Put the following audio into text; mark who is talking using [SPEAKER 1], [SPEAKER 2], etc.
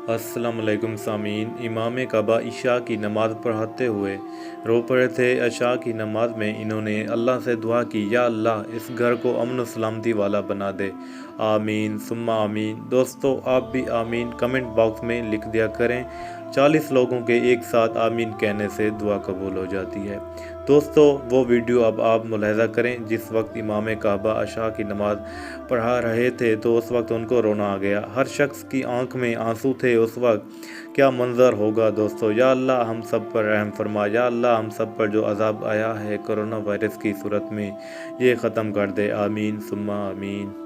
[SPEAKER 1] السلام علیکم سامعین، امام کعبہ عشاء کی نماز پڑھاتے ہوئے رو پڑے تھے۔ عشاء کی نماز میں انہوں نے اللہ سے دعا کی، یا اللہ اس گھر کو امن و سلامتی والا بنا دے، آمین ثم آمین۔ دوستو آپ بھی آمین کمنٹ باکس میں لکھ دیا کریں، 40 لوگوں کے ایک ساتھ آمین کہنے سے دعا قبول ہو جاتی ہے۔ دوستو وہ ویڈیو اب آپ ملاحظہ کریں جس وقت امام کعبہ عشاء کی نماز پڑھا رہے تھے تو اس وقت ان کو رونا آ گیا، ہر شخص کی آنکھ میں آنسو تھے اس وقت۔ کیا منظر ہوگا دوستو۔ یا اللہ ہم سب پر رحم فرما، یا اللہ ہم سب پر جو عذاب آیا ہے کرونا وائرس کی صورت میں یہ ختم کر دے، آمین ثم آمین۔